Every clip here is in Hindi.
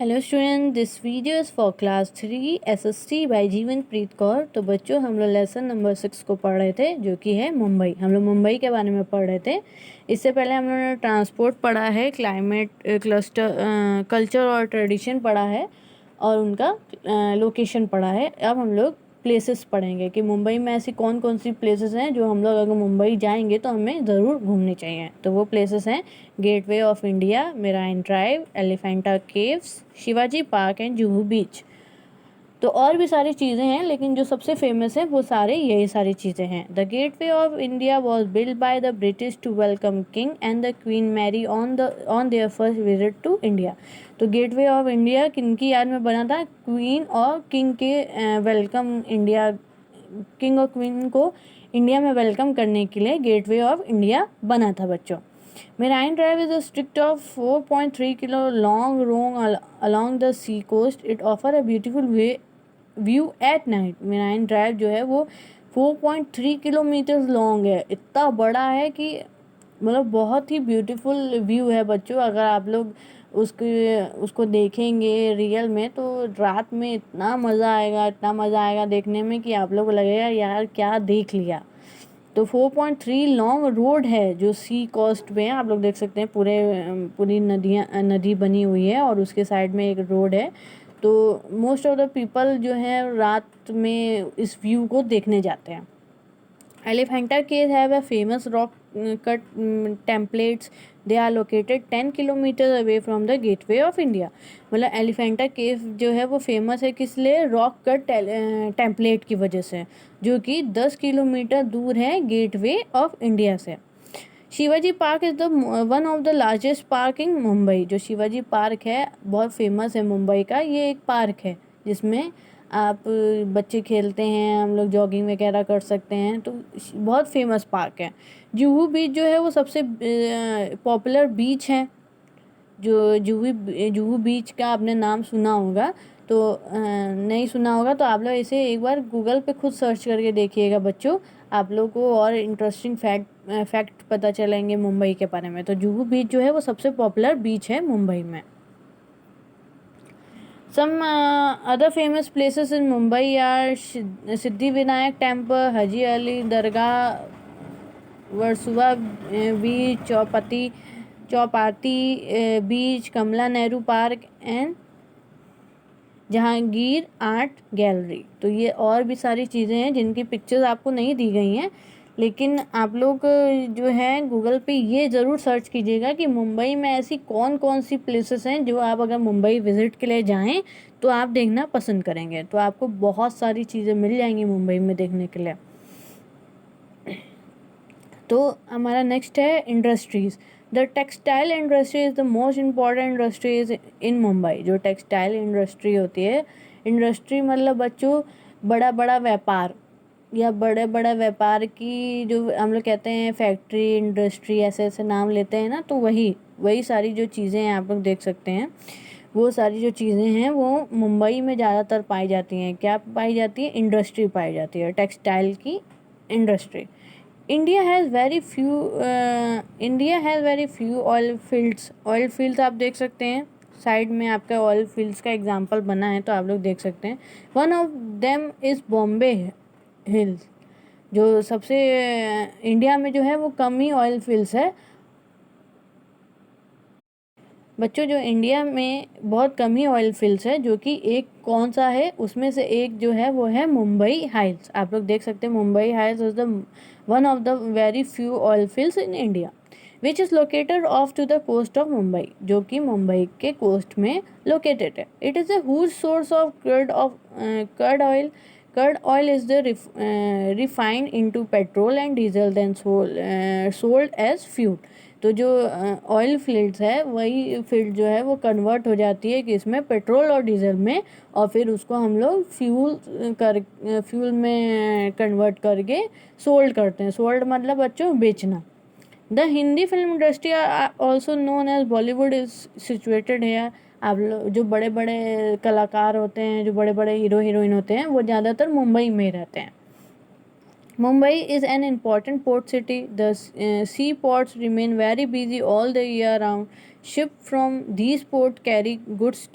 Hello student, this video is for class 3 SST by Jeevan Preet Kaur. तो बच्चों, हम लोग लेसन नंबर 6 को पढ़ रहे थे, जो कि है मुंबई। हम लोग मुंबई के बारे में पढ़ रहे थे। इससे पहले हम लोगों ने ट्रांसपोर्ट पढ़ा है, क्लाइमेट, क्लस्टर, कल्चर और ट्रेडिशन पढ़ा है, और उनका लोकेशन पढ़ा है। अब हम लोग प्लेसेस पढ़ेंगे कि मुंबई में ऐसी कौन कौन सी प्लेसेस हैं जो हम लोग अगर मुंबई जाएंगे तो हमें ज़रूर घूमनी चाहिए। तो वो प्लेसेस हैं Gateway of India, Marine Drive, Elephanta Caves, Shivaji Park and Juhu Beach. तो और भी सारी चीज़ें हैं, लेकिन जो सबसे फेमस है वो सारे यही सारी चीज़ें हैं। The gateway of India was build by the British to welcome king and the queen Mary on their first visit to India. तो गेटवे ऑफ इंडिया किनकी याद में बना था? क्वीन और किंग के वेलकम इंडिया, किंग और क्वीन को इंडिया में वेलकम करने के लिए गेटवे ऑफ इंडिया बना था बच्चों। Marine Drive is a stretch of 4.3 kilo long road along the sea coast. It offers a beautiful view at night. Marine Drive जो है वो 4.3 किलोमीटर लॉन्ग है। इतना बड़ा है कि मतलब बहुत ही ब्यूटीफुल व्यू है बच्चों। अगर आप लोग उसको देखेंगे रियल में तो रात में इतना मज़ा आएगा, इतना मज़ा आएगा देखने में कि आप लोग को लगेगा यार क्या देख लिया। तो 4.3 लॉन्ग रोड है जो सी कोस्ट पे है। आप लोग देख सकते हैं पूरी नदी बनी हुई है और उसके साइड में एक रोड है। तो मोस्ट ऑफ द पीपल जो है रात में इस व्यू को देखने जाते हैं। Elephanta Caves have a famous rock cut templates. They are located 10 kilometre away from the gateway of India. मतलब एलिफेंटा केव जो है वो फेमस है किस लिए? रॉक कट टेम्पलेट की वजह से, जो कि 10 किलोमीटर दूर है गेटवे ऑफ इंडिया से। Shivaji park is the one of the largest park इन मुंबई। जो शिवाजी पार्क है बहुत फेमस है मुंबई का। ये एक पार्क है जिसमें आप बच्चे खेलते हैं, हम लोग जॉगिंग वगैरह कर सकते हैं। तो बहुत फेमस पार्क है। जुहू बीच जो है वो सबसे पॉपुलर बीच है। जो जुहू बीच का आपने नाम सुना होगा, तो नहीं सुना होगा तो आप लोग इसे एक बार गूगल पे खुद सर्च करके देखिएगा बच्चों। आप लोग को और इंटरेस्टिंग फैक्ट पता चलेंगे मुंबई के बारे में। तो जुहू बीच जो है वो सबसे पॉपुलर बीच है मुंबई में। Some other famous places in Mumbai are Siddhivinayak Temple, Haji Ali Dargah, Versova Beach, Chowpatty Beach, Kamala Nehru Park and Jahangir art gallery. तो ये और भी सारी चीज़ें हैं जिनकी पिक्चर्स आपको नहीं दी गई हैं, लेकिन आप लोग जो है गूगल पे ये ज़रूर सर्च कीजिएगा कि मुंबई में ऐसी कौन कौन सी प्लेसेस हैं जो आप अगर मुंबई विज़िट के लिए जाएं तो आप देखना पसंद करेंगे। तो आपको बहुत सारी चीज़ें मिल जाएंगी मुंबई में देखने के लिए। तो हमारा नेक्स्ट है industries. The textile industry is the most important industries इन मुंबई। जो टेक्सटाइल इंडस्ट्री होती है, इंडस्ट्री मतलब बच्चों बड़ा बड़ा व्यापार या बड़े बड़े व्यापार की जो हम लोग कहते हैं फैक्ट्री, इंडस्ट्री, ऐसे ऐसे नाम लेते हैं ना। तो वही सारी जो चीज़ें हैं आप लोग देख सकते हैं, वो सारी जो चीज़ें हैं वो मुंबई में ज़्यादातर पाई जाती हैं। क्या पाई जाती है? इंडस्ट्री पाई जाती है, टेक्सटाइल की industry. India has very few oil fields. Oil fields आप देख सकते हैं साइड में, आपका ऑयल फील्ड्स का एग्जांपल बना है तो आप लोग देख सकते हैं। One of them is Bombay hills. जो सबसे इंडिया में जो है वो कम ही ऑयल फील्ड्स है बच्चों। जो इंडिया में बहुत कम ही ऑयल फील्ड्स है, जो कि एक कौन सा है उसमें से एक जो है वो है मुंबई हाइल्स। आप लोग देख सकते हैं मुंबई हाइल्स is the one of the very few oil fields in India which is located off to the coast of Mumbai. जो कि मुंबई के कोस्ट में लोकेटेड है। It is a huge source of crude oil. Crude oil is the refined into petrol and diesel then sold as fuel. तो जो ऑयल फील्ड्स है वही फील्ड जो है वो कन्वर्ट हो जाती है कि इसमें पेट्रोल और डीजल में, और फिर उसको हम लोग फ्यूल में कन्वर्ट करके सोल्ड करते हैं। सोल्ड मतलब बच्चों बेचना। The Hindi film industry also known as Bollywood is situated है। आप लोग जो बड़े बड़े कलाकार होते हैं, जो बड़े बड़े हीरो हीरोइन होते हैं, वो ज़्यादातर मुंबई में रहते हैं। Mumbai is an important port city. The seaports remain very busy all the year round. Ships from these ports carry goods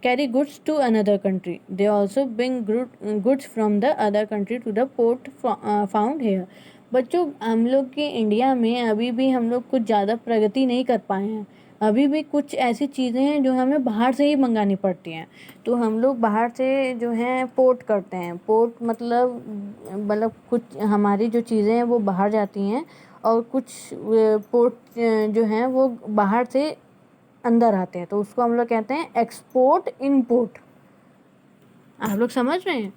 carry goods to another country. They also bring goods from the other country to the port found here. बच्चों, हम लोग के इंडिया में अभी भी हम लोग कुछ ज़्यादा प्रगति नहीं कर पाए हैं. अभी भी कुछ ऐसी चीज़ें हैं जो हमें बाहर से ही मंगानी पड़ती हैं. तो हम लोग बाहर से जो है पोर्ट करते हैं. पोर्ट मतलब कुछ हमारी जो चीज़ें हैं वो बाहर जाती हैं और कुछ पोर्ट जो हैं वो बाहर से अंदर आते हैं. तो उसको हम लोग कहते हैं एक्सपोर्ट इम्पोर्ट. आप लोग समझ रहे हैं?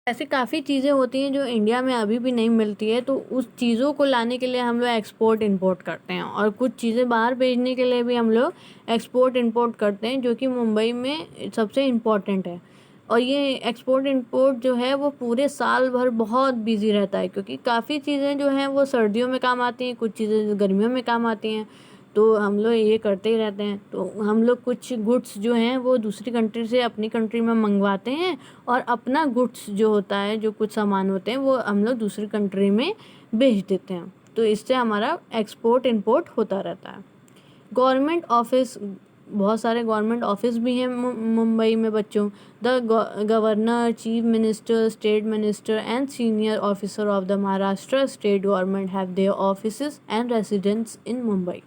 ऐसी काफ़ी चीज़ें होती हैं जो इंडिया में अभी भी नहीं मिलती है, तो उस चीज़ों को लाने के लिए हम लोग एक्सपोर्ट इंपोर्ट करते हैं. और कुछ चीज़ें बाहर भेजने के लिए भी हम लोग एक्सपोर्ट इंपोर्ट करते हैं, जो कि मुंबई में सबसे इम्पोर्टेंट है. और ये एक्सपोर्ट इंपोर्ट जो है वो पूरे साल भर बहुत बिजी रहता है, क्योंकि काफ़ी चीज़ें जो हैं वो सर्दियों में काम आती हैं, कुछ चीज़ें गर्मियों में काम आती हैं. तो हम लोग ये करते ही रहते हैं. तो हम लोग कुछ गुड्स जो हैं वो दूसरी कंट्री से अपनी कंट्री में मंगवाते हैं, और अपना गुड्स जो होता है, जो कुछ सामान होते हैं, वो हम लोग दूसरी कंट्री में भेज देते हैं. तो इससे हमारा एक्सपोर्ट इंपोर्ट होता रहता है. गवर्नमेंट ऑफिस, बहुत सारे गवर्नमेंट ऑफिस भी हैं मुंबई में बच्चों. The governor, chief minister, state minister and senior officer of the Maharashtra state government have their offices and residence इन मुंबई.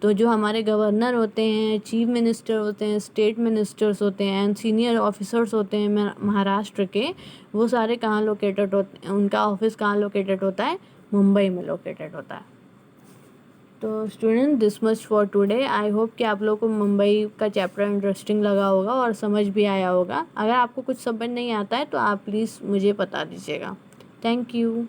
तो जो हमारे गवर्नर होते हैं, चीफ मिनिस्टर होते हैं, स्टेट मिनिस्टर्स होते हैं एंड सीनियर ऑफिसर्स होते हैं महाराष्ट्र के, वो सारे कहाँ लोकेटेड होते हैं, उनका ऑफिस कहाँ लोकेटेड होता है? मुंबई में लोकेटेड होता है. तो student, this much for today. I hope कि आप लोगों को मुंबई का चैप्टर इंटरेस्टिंग लगा होगा और समझ भी आया होगा. अगर आपको कुछ समझ नहीं आता है तो आप प्लीज़ मुझे बता दीजिएगा. Thank you.